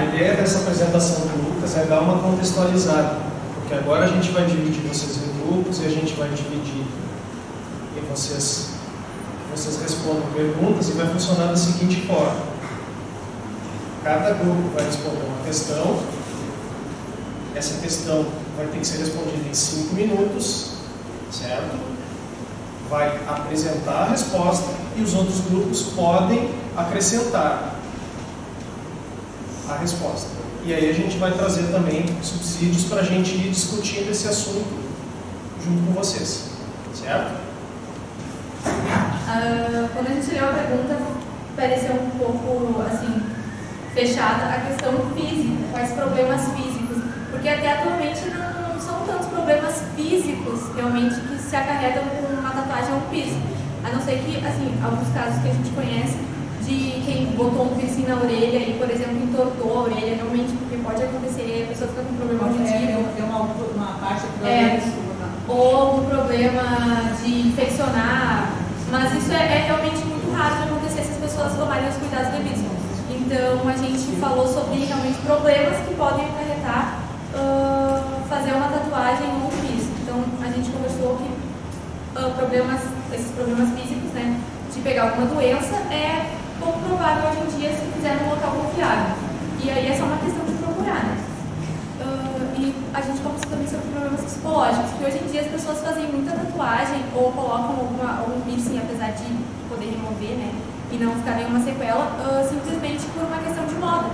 ideia dessa apresentação do Lucas é dar uma contextualizada, porque agora a gente vai dividir vocês em grupos e a gente vai dividir e vocês respondam perguntas e vai funcionar da seguinte forma: cada grupo vai responder uma questão, essa questão vai ter que ser respondida em 5 minutos, certo? Vai apresentar a resposta e os outros grupos podem acrescentar a resposta. E aí a gente vai trazer também subsídios para a gente ir discutindo esse assunto junto com vocês, certo? Quando a gente leu a pergunta, pareceu um pouco assim, fechada a questão física, quais problemas físicos, porque até atualmente não são tantos problemas físicos realmente que se acarretam com uma tatuagem ou um piercing, a não ser que, assim, alguns casos que a gente conhece de quem botou um piercing na orelha e, por exemplo, entortou a orelha, realmente, porque pode acontecer, a pessoa fica com problema auditivo. Tem uma parte do orelha ou um problema de infeccionar, mas isso é realmente muito raro de acontecer se as pessoas tomarem os cuidados devidos. Então, a gente falou sobre realmente problemas que podem acarretar fazer uma tatuagem ou um piercing. Então, a gente conversou que esses problemas físicos, né, de pegar alguma doença, é pouco provável hoje em dia se fizer num local confiável. E aí é só uma questão de procurar, né? E a gente conversou também sobre problemas psicológicos, porque hoje em dia as pessoas fazem muita tatuagem ou colocam algum piercing, apesar de poder remover, né, e não ficar nenhuma sequela, simplesmente por uma questão de moda.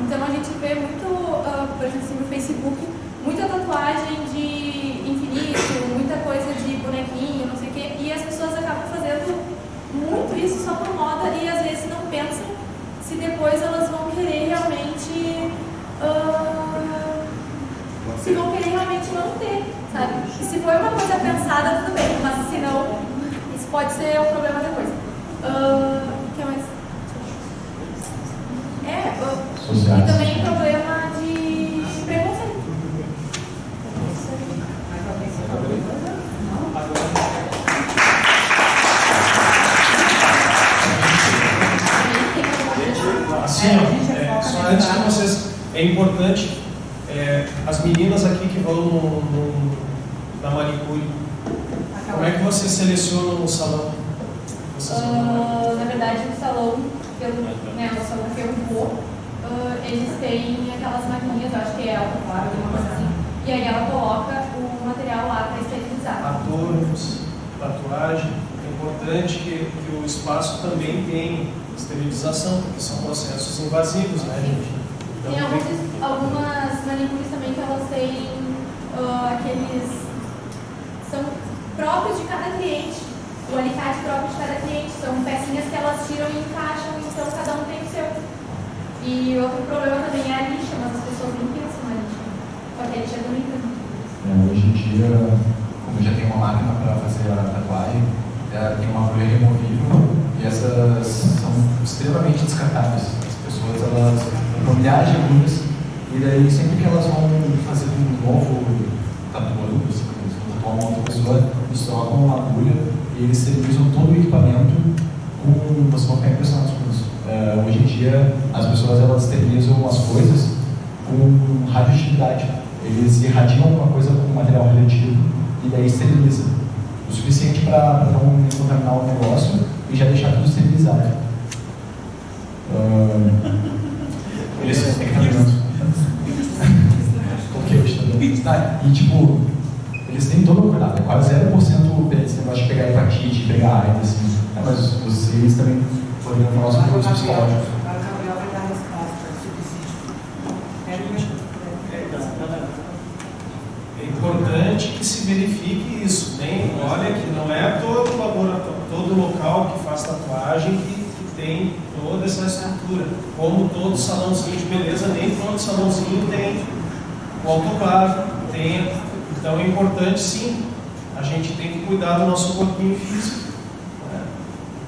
Então a gente vê muito, por exemplo, assim, no Facebook, muita tatuagem de infinito, muita coisa de bonequinho, não sei o quê, e as pessoas acabam fazendo muito isso só por moda e às vezes não pensam se depois elas vão querer realmente manter, sabe? E se for uma coisa pensada, tudo bem, mas se não, isso pode ser um problema depois. O que mais? E também problema de preconceito. Assim, só antes de vocês, é importante, as meninas aqui que vão na manicure, como é que vocês selecionam o salão? Na verdade, o salão que eu vou, eles têm aquelas maquininhas, eu acho que é autoclave, alguma coisa assim, e aí ela coloca o material lá para esterilizar. Atornos, tatuagem, é importante que o espaço também tenha esterilização, porque são processos invasivos, né, gente? Então, tem algumas manicures também que elas têm aqueles, são próprios de cada cliente, o alicate próprio de cada cliente, são pecinhas que elas tiram e encaixam, então cada um tem o seu. E outro problema também é a lixa, mas as pessoas nem pensam na lixa, só que a lixa também tem. Hoje em dia, como já tem uma máquina para fazer a tatuagem, tem uma agulha removível e essas são extremamente descartáveis. As pessoas, elas compram milhares de agulhas e daí sempre que elas vão fazer um novo tatuando, tatuar uma outra pessoa, eles trocam uma agulha e eles esterilizam todo o equipamento com... Vocês vão ficar impressionados com isso. Hoje em dia, as pessoas, elas esterilizam as coisas com radioatividade. Eles irradiam alguma coisa com material radioativo e daí esterilizam. O suficiente para não contaminar o negócio e já deixar tudo esterilizado. Eles têm equipamento. E tipo, eles têm todo o cuidado, é quase 0% esse negócio de pegar hepatite, pegar AIDS, assim. Mas vocês também poderiam falar sobre os psicológicos. Agora o Gabriel vai dar a resposta subsídio. É importante que se verifique isso, né? Olha que não é todo laboratório, todo local que faz tatuagem que tem toda essa estrutura. Como todo salãozinho de beleza, nem todo salãozinho tem o autoclave, tem. Então é importante, sim, a gente tem que cuidar do nosso corpinho físico, né?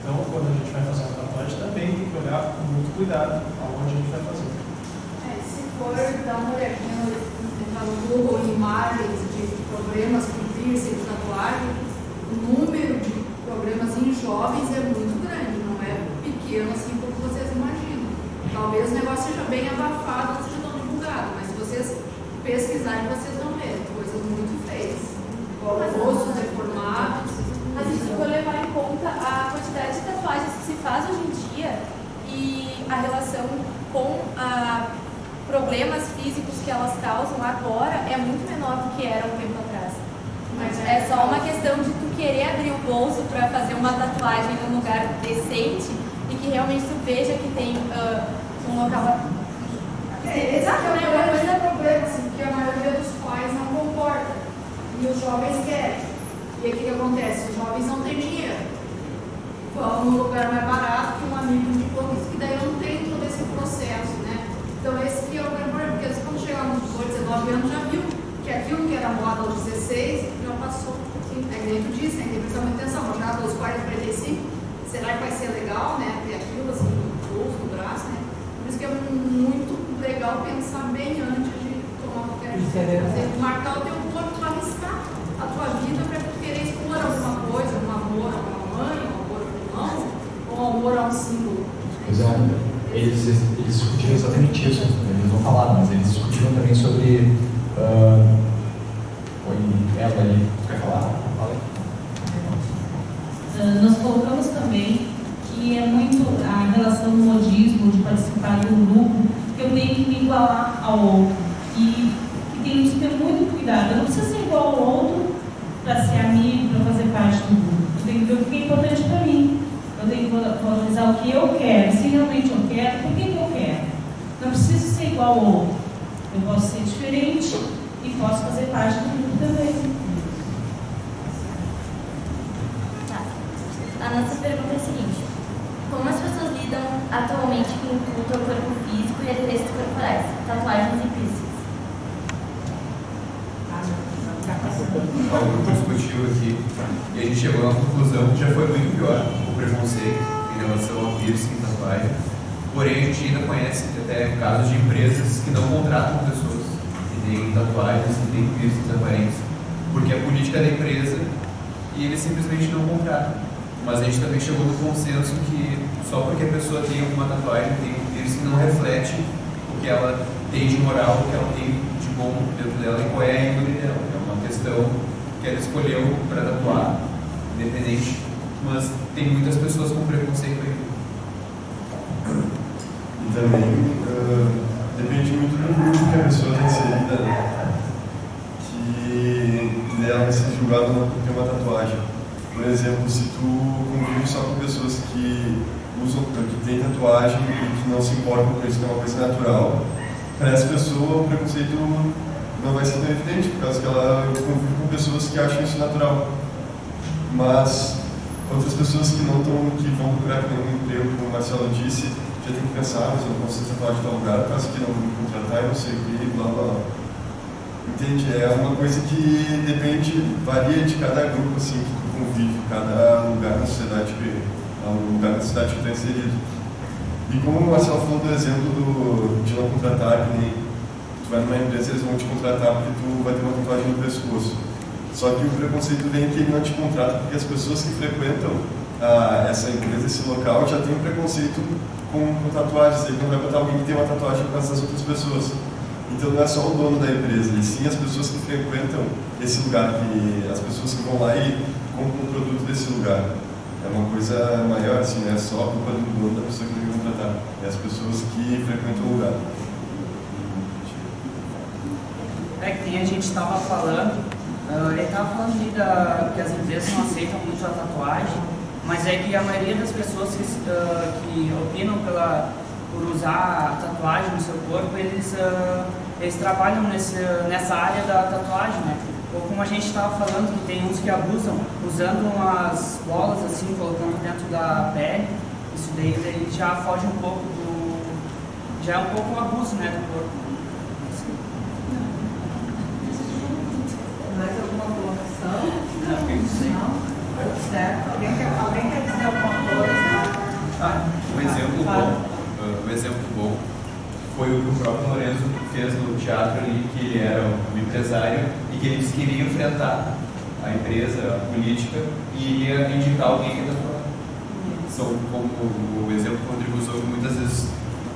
Então, quando a gente vai fazer uma tatuagem, também tem que olhar com muito cuidado aonde a gente vai fazer. Se for dar uma olhadinha no Google, em imagens de problemas com piercing, tatuagem, o número de problemas em jovens é muito grande, não é pequeno assim como vocês imaginam. Talvez o negócio seja bem abafado, não seja tão divulgado, mas se vocês pesquisarem, vocês vão ver coisas muito feias. Rostos deformados. Mas se for levar em conta a quantidade de tatuagens que se faz hoje em dia e a relação com problemas físicos que elas causam agora é muito menor do que era um tempo atrás. Mas É só uma questão de tu querer abrir o bolso para fazer uma tatuagem num lugar decente e que realmente tu veja que tem um local. Exato, é o grande problema, assim, porque a maioria dos pais não concorda e os jovens querem. E aí o que acontece? Os jovens não têm dinheiro. Vão num lugar mais barato que um amigo de diplomista, que daí não tem todo esse processo, né? Então esse que é o grande problema, porque quando chegar nos 18, 19 anos já viu que aquilo que era moda aos 16 já passou. Assim, é que nem tu disse, tem que prestar muita atenção, mas já dos 40, 45, será que vai ser legal, né? Ter aquilo assim no pulso, no braço, né? Por isso que é muito legal pensar bem antes de tomar qualquer decisão. Marcar o teu corpo para arriscar a tua vida para tu querer expor alguma coisa, um amor a uma mãe, um amor a um irmão, ou um amor a um símbolo. Pois é, eles discutiram exatamente isso. Eles não falaram, mas eles discutiram também sobre. Foi ela ali, quer falar? Fala aí. Nós colocamos também que é muito a relação do modismo, de participar de um grupo, que eu tenho que me igualar ao outro. E tem que ter muito cuidado. Eu não preciso ser igual ao outro para ser amigo, para fazer parte do grupo. Eu tenho que ver o que é importante para mim. Eu tenho que valorizar o que eu quero. Se realmente eu quero, por que eu quero? Não preciso ser igual ao outro. Eu posso ser diferente e posso fazer parte do grupo também. A nossa pergunta é a seguinte: como as pessoas lidam atualmente com o culto ao corpo físico e adereços corporais, tatuagens e piercings? O grupo discutiu aqui e a gente chegou à conclusão que já foi muito pior o preconceito em relação a piercing e tatuagem. Porém, a gente ainda conhece até casos de empresas que não contratam pessoas que têm tatuagens, que têm piercings aparentes, porque é a política da empresa e eles simplesmente não contratam. Mas a gente também chegou no consenso que só porque a pessoa tem alguma tatuagem, tem um piercing, não reflete o que ela tem de moral, o que ela tem de bom dentro dela e qual é a índole dela. É uma questão que ela escolheu para tatuar, independente, mas tem muitas pessoas com preconceito ainda. E também depende muito do grupo que a pessoa está inserida, né? Que ela vai ser julgada por ter uma tatuagem. Por exemplo, se tu convive só com pessoas que usam, que têm tatuagem e que não se importam com isso, que é uma coisa natural, para essa pessoa o preconceito não vai ser tão evidente, por causa que ela convive com pessoas que acham isso natural. Mas outras pessoas que não estão, que vão procurar nenhum emprego, como o Marcelo disse, já tem que pensar, mas eu não posso ser tatuado de tal lugar, por causa que não vão me contratar e não sei o que, blá blá blá. Entende? É uma coisa que depende, varia de cada grupo assim, que tu convive, cada lugar na sociedade que tu está inserido. E como o Marcelo falou do exemplo de não contratar, que nem tu vai numa empresa, eles vão te contratar porque tu vai ter uma tatuagem no pescoço. Só que o preconceito vem que ele não te contrata porque as pessoas que frequentam essa empresa, esse local, já tem um preconceito com tatuagens. Ele não vai botar alguém que tem uma tatuagem por causa das outras pessoas. Então não é só o dono da empresa, e sim as pessoas que frequentam esse lugar, as pessoas que vão lá e compram o produto desse lugar. É uma coisa maior, assim, não é só a culpa do dono da pessoa que tem que contratar, é as pessoas que frequentam o lugar. É que nem a gente estava falando, ele estava falando ali que as empresas não aceitam muito a tatuagem, mas é que a maioria das pessoas que opinam por usar a tatuagem no seu corpo, eles trabalham nessa área da tatuagem, né? Ou como a gente estava falando, que tem uns que abusam, usando umas bolas assim, colocando dentro da pele, isso daí já foge um pouco já é um pouco um abuso, né, do corpo. Mais alguma colocação? Não. Certo. Alguém quer dizer alguma coisa? Um exemplo bom foi o que o próprio Lorenzo fez no teatro ali, que ele era um empresário e que ele queria enfrentar a empresa, a política, e ia indicar alguém que tatuava. São como o exemplo que o Rodrigo usou, muitas vezes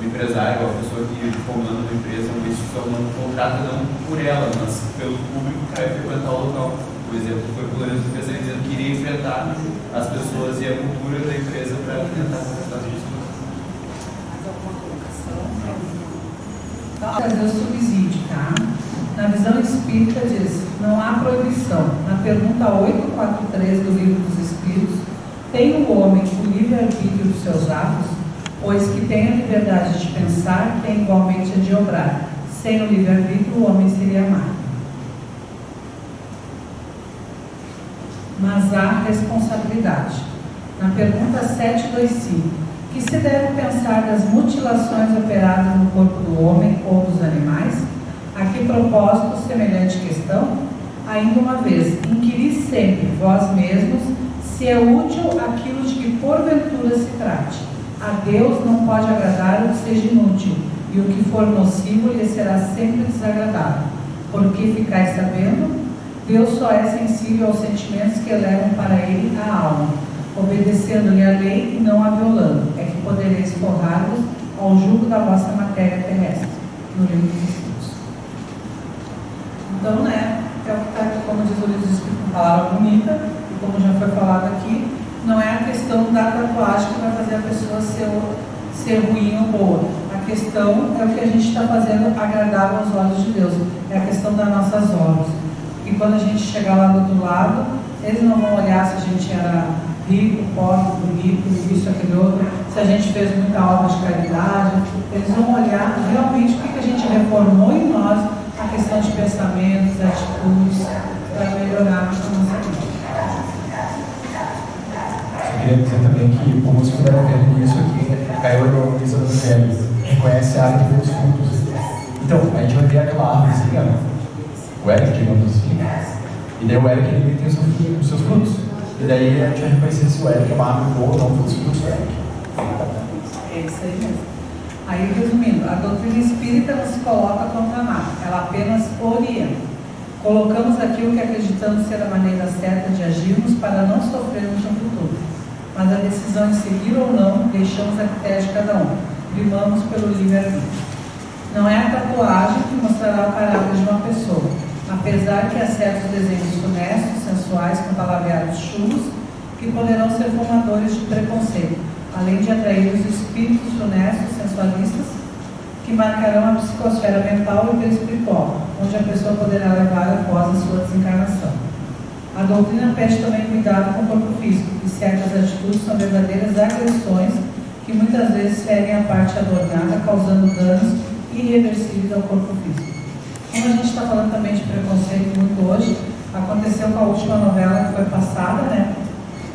empresário, a pessoa que comanda uma empresa, uma instituição, não contrata não por ela, mas pelo público que vai frequentar o local. Por exemplo, foi por Lourenço fez dizendo que iria enfrentar as pessoas e a cultura da empresa para tentar contratar as pessoas. Fazer o subsídio, tá? Na visão espírita diz, não há proibição. Na pergunta 843 do Livro dos Espíritos, tem o homem o livre-arbítrio dos seus atos, pois que tem a liberdade de pensar, tem igualmente a de obrar. Sem o livre-arbítrio, o homem seria máquina. Mas há responsabilidade. Na pergunta 725, que se deve pensar das mutilações operadas no corpo do homem ou dos animais? A que propósito semelhante questão? Ainda uma vez, inquirir sempre vós mesmos se é útil aquilo de que porventura se trate. A Deus não pode agradar o que seja inútil, e o que for nocivo lhe será sempre desagradável. Porque ficais sabendo? Deus só é sensível aos sentimentos que elevam para ele a alma, obedecendo-lhe a lei e não a violando. É que podereis forrar-vos ao jugo da vossa matéria terrestre. No Livro dos Espíritos. Então, é o que está aqui, como diz o Livro dos Espíritos, uma palavra bonita, e como já foi falado aqui, não é a questão da tatuagem que vai fazer a pessoa ser ruim ou boa. A questão é o que a gente está fazendo agradável aos olhos de Deus. É a questão das nossas obras. E quando a gente chegar lá do outro lado, eles não vão olhar se a gente era rico, pobre, bonito, isso, aquele outro, se a gente fez muita obra de caridade. Eles vão olhar realmente o que a gente reformou em nós, a questão de pensamentos, atitudes, para melhorar a nossa vida. Eu queria dizer também que, como vocês puderam ver nisso aqui, caiu no Luísa do Velho, que conhece a árvore dos frutos. Então, a gente vai ter aquela árvorezinha, o Eric, digamos assim, e daí o Eric ele tem os seus frutos. E daí a gente vai reconhecer se o Eric é uma árvore boa ou não pelos frutos do Eric. É isso aí mesmo. Aí, resumindo, a doutrina espírita não se coloca contra nada, ela apenas orienta. Colocamos aqui o que acreditamos ser a maneira certa de agirmos para não sofrermos no futuro. Mas a decisão de seguir ou não, deixamos a critério de cada um. Primamos pelo livre-arbítrio. Não é a tatuagem que mostrará o caráter de uma pessoa, apesar que há certos desenhos funestos, sensuais, com palavreados chulos, que poderão ser formadores de preconceito, além de atrair os espíritos funestos, sensualistas, que marcarão a psicosfera mental e perispiritual, onde a pessoa poderá levar após a sua desencarnação. A doutrina pede também cuidado com o corpo físico, e certas atitudes são verdadeiras agressões que muitas vezes ferem a parte adornada, causando danos irreversíveis ao corpo físico. Como a gente está falando também de preconceito muito hoje, aconteceu com a última novela que foi passada, né?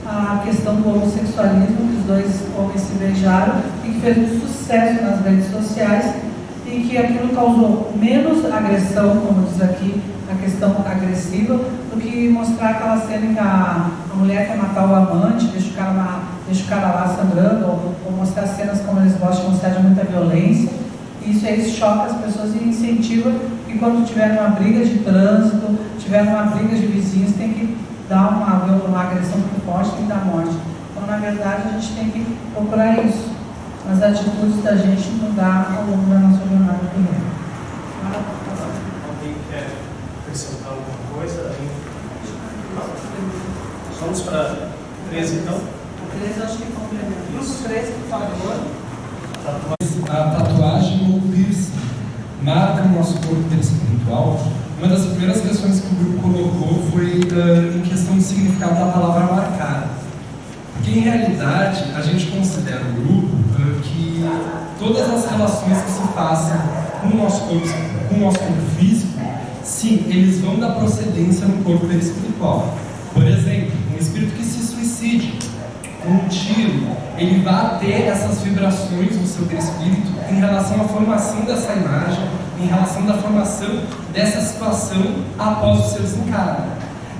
A questão do homossexualismo, que os dois homens se beijaram e que fez muito sucesso nas redes sociais e que aquilo causou menos agressão, como diz aqui, a questão agressiva, do que mostrar aquela cena em que a mulher quer matar o amante, deixa o cara lá sangrando, ou mostrar cenas como eles gostam de mostrar de muita violência. Isso aí choca as pessoas e incentiva que quando tiver uma briga de trânsito, tiver uma briga de vizinhos, tem que dar uma agressão muito forte, tem que dar morte. Então, na verdade, a gente tem que procurar isso. As atitudes da gente mudar ao longo da nossa jornada também. Alguém quer acrescentar alguma coisa? Vamos para 13, então? A 13 acho que complementa. Grupo 13, por favor. A tatuagem ou piercing marca o nosso corpo espiritual. Uma das primeiras questões que o grupo colocou foi em questão do significado da palavra marcar. Porque em realidade a gente considera o grupo que todas as relações que se passam com o nosso corpo físico, sim, eles vão dar procedência no corpo espiritual. Por exemplo, um espírito que se suicide, um tiro, ele vai ter essas vibrações no seu perispírito em relação à formação dessa imagem, em relação da formação dessa situação após o seu desencarne.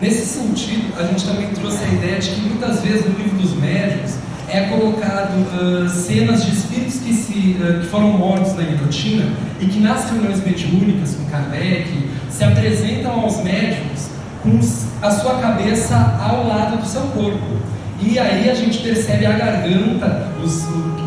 Nesse sentido, a gente também trouxe a ideia de que muitas vezes no livro dos médiuns é colocado cenas de espíritos que foram mortos na guilhotina e que nas reuniões mediúnicas com Kardec se apresentam aos médiuns com a sua cabeça ao lado do seu corpo. E aí a gente percebe a garganta,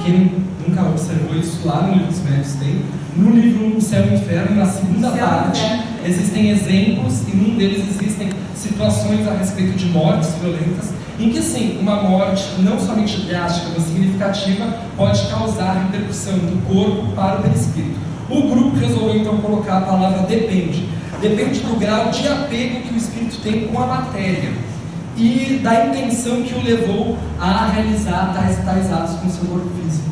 quem nunca observou isso lá no livro dos Médios tem. No livro O Céu e o Inferno, na segunda parte, existem exemplos, e num deles existem situações a respeito de mortes violentas, em que sim, uma morte não somente drástica, mas significativa, pode causar repercussão do corpo para o perispírito. O grupo resolveu então colocar a palavra depende. Depende do grau de apego que o espírito tem com a matéria e da intenção que o levou a realizar tais atos com o seu corpo físico.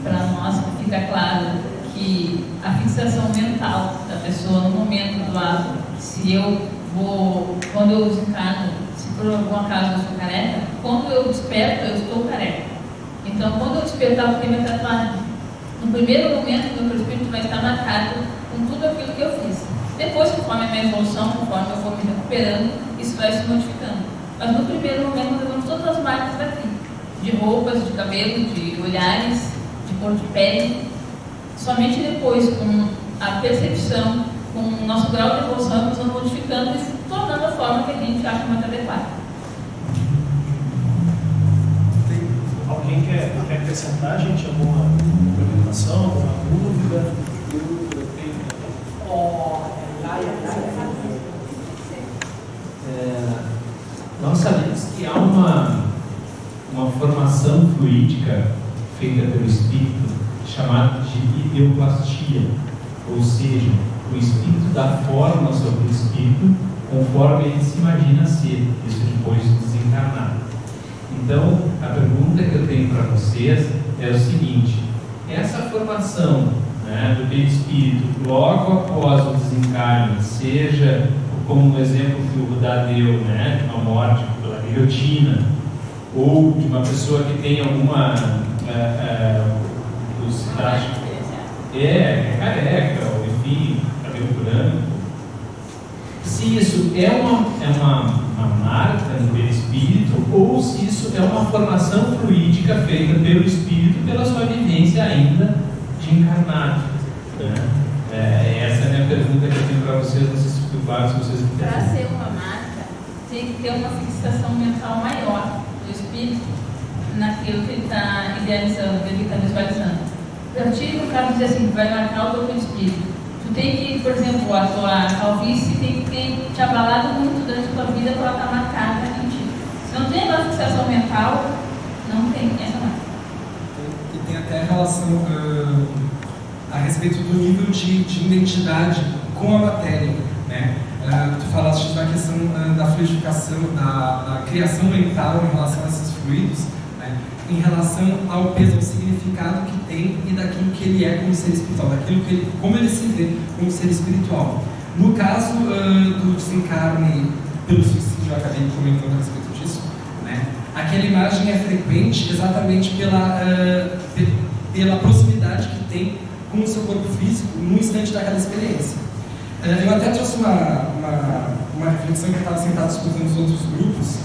Para nós fica claro que a fixação mental da pessoa no momento do ato, se eu vou, quando eu desencarno, se por algum acaso eu sou careca, quando eu desperto eu estou careca. Então quando eu despertar eu tenho minha tatuagem. No primeiro momento o meu espírito vai estar marcado com tudo aquilo que eu fiz. Depois, conforme a minha evolução, conforme eu for me recuperando, isso vai se modificando. Mas no primeiro momento nós levamos todas as marcas daqui, de roupas, de cabelo, de olhares, de cor de pele. Somente depois, com a percepção, com o nosso grau de evolução, nós vamos modificando e tornando a forma que a gente acha mais adequada. Alguém quer acrescentar, gente, alguma complementação, alguma dúvida? Nós sabemos que há uma formação fluídica feita pelo espírito chamada de ideoplastia, ou seja, o espírito dá forma ao seu espírito conforme ele se imagina ser, isso depois de desencarnar. Então, a pergunta que eu tenho para vocês é o seguinte: essa formação, né, do perispírito logo após o desencarne, seja como um exemplo que o Rudá deu, né, de uma morte pela guilhotina, ou de uma pessoa que tem alguma careca, ou enfim, cabelo branco, se isso é uma marca no perispírito, ou se isso é uma formação fluídica feita pelo espírito pela sua vivência ainda de encarnado, né? Essa é a minha pergunta que eu tenho para vocês, não sei se ficou claro, se vocês entenderam. Para ser uma marca, tem que ter uma fixação mental maior do espírito naquilo que ele está idealizando, que ele está visualizando. Eu tive no caso de dizer assim, vai marcar o teu espírito. Tu tem que, por exemplo, a tua calvície tem que ter te abalado muito durante a tua vida para ela estar marcada em ti. Se não tem uma fixação mental, não tem essa marca. E tem até relação a respeito do nível de identidade com a matéria, né? Tu falaste da questão da fluidificação, da criação mental em relação a esses fluidos, né? Em relação ao peso, ao significado que tem e daquilo que ele é como ser espiritual, como ele se vê como ser espiritual. No caso do desencarne pelo suicídio, eu acabei comentando a respeito disso, né? Aquela imagem é frequente exatamente pela proximidade que tem com o seu corpo físico no instante daquela experiência. Eu até trouxe uma reflexão que eu estava sentado escutando os outros grupos,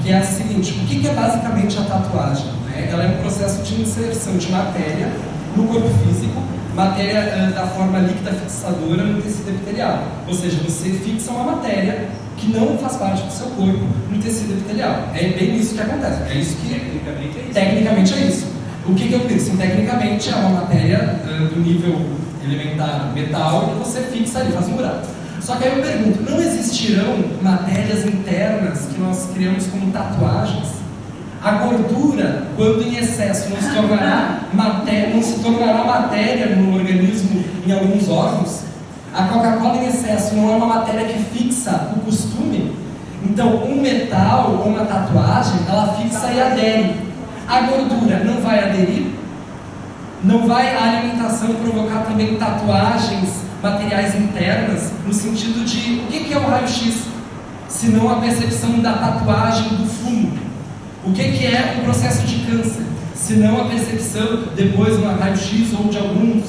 que é a seguinte: o que é basicamente a tatuagem? Ela é um processo de inserção de matéria no corpo físico, matéria da forma líquida fixadora no tecido epitelial. Ou seja, você fixa uma matéria que não faz parte do seu corpo no tecido epitelial. É bem isso que acontece. É isso que tecnicamente é isso. O que é o piercing? Tecnicamente é uma matéria do nível elementar metal que você fixa ali, faz um buraco. Só que aí eu pergunto, não existirão matérias internas que nós criamos como tatuagens? A gordura, quando em excesso, não se tornará matéria no organismo, em alguns órgãos? A Coca-Cola em excesso não é uma matéria que fixa o costume? Então, um metal ou uma tatuagem, ela fixa e adere. A gordura não vai aderir? Não vai a alimentação provocar também tatuagens materiais internas, no sentido de, o que é o raio-x? Se não a percepção da tatuagem do fumo. O que é o processo de câncer? Se não a percepção, depois no raio-x ou de alguns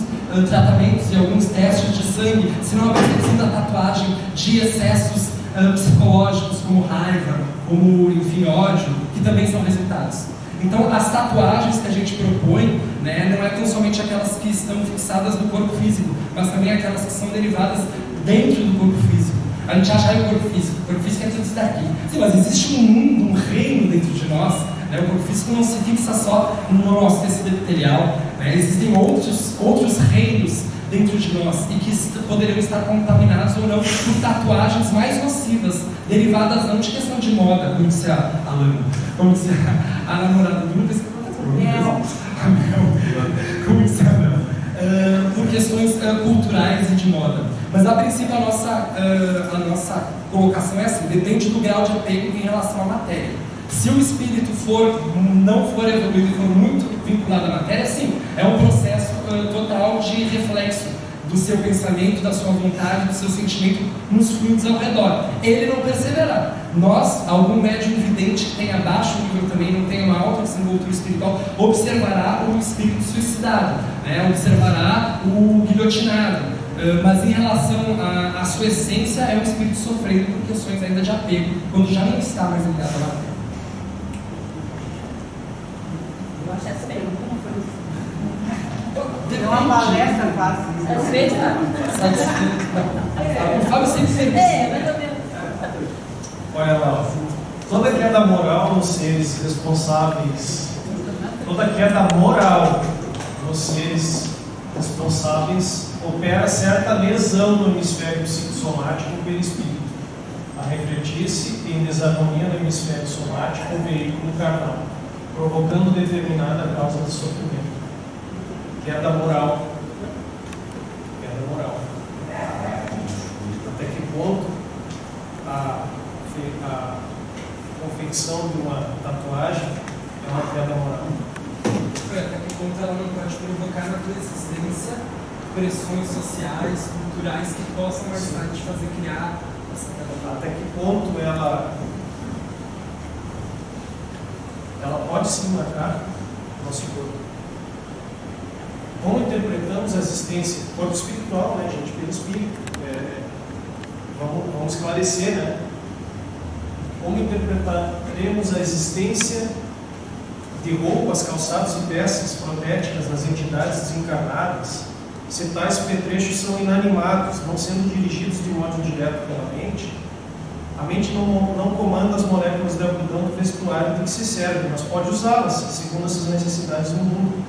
tratamentos e alguns testes de sangue, se não a percepção da tatuagem de excessos psicológicos, como raiva, como, enfim, ódio, que também são resultados. Então, as tatuagens que a gente propõe, né, não é tão somente aquelas que estão fixadas no corpo físico, mas também aquelas que são derivadas dentro do corpo físico. A gente acha que o corpo físico é tudo isso daqui. Sim, mas existe um mundo, um reino dentro de nós, Né? O corpo físico não se fixa só no nosso tecido epitelial, né? Existem outros reinos dentro de nós e que poderiam estar contaminados ou não por tatuagens mais nocivas, derivadas não de questão de moda, como disse a Alana, como disse a namorada do Lucas, como disse a Ana, por questões culturais e de moda. Mas a princípio a nossa colocação é assim: depende do grau de apego em relação à matéria. Se o espírito não for evoluído e for muito vinculado à matéria, sim, é um processo total de reflexo do seu pensamento, da sua vontade, do seu sentimento nos fluidos ao redor. Ele não perceberá. Nós, algum médium vidente que tenha baixo nível também, não tenha uma alta desenvoltura espiritual, observará o espírito suicidado, né? Observará o guilhotinado. Mas em relação à sua essência, é um espírito sofrendo por questões ainda de apego, quando já não está mais ligado à matéria. Eu acho essa pergunta não foi isso. Deu uma palestra quase. Satisfeito, O Fábio sempre fez. mais ou menos. Olha lá, toda queda moral nos seres responsáveis, toda queda moral nos seres responsáveis opera certa lesão no hemisfério psicossomático ou perispírito, a refletir-se em desarmonia no hemisfério somático ou veículo carnal, provocando determinada causa de sofrimento. Queda moral. Queda moral. Até que ponto a confecção de uma tatuagem é uma queda moral? Até que ponto ela não pode provocar na tua existência pressões sociais, culturais que possam mais tarde te fazer criar essa queda moral? Até que ponto ela pode se marcar no nosso corpo? Como interpretamos a existência? Corpo espiritual, né, gente? Pelo espírito. Vamos esclarecer, né? Como interpretaremos a existência de roupas, calçados e peças protéticas nas entidades desencarnadas, se tais petrechos são inanimados, não sendo dirigidos de modo direto pela mente? A mente não comanda as moléculas de algodão do vestuário de que se serve, mas pode usá-las segundo essas necessidades no mundo.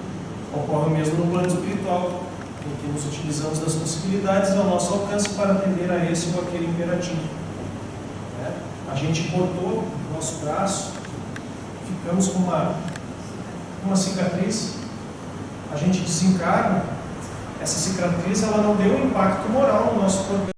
Ocorre mesmo no plano espiritual, em que nos utilizamos das possibilidades ao nosso alcance para atender a esse ou aquele imperativo. A gente cortou o nosso braço, ficamos com uma cicatriz, a gente desencarna, essa cicatriz ela não deu um impacto moral no nosso corpo.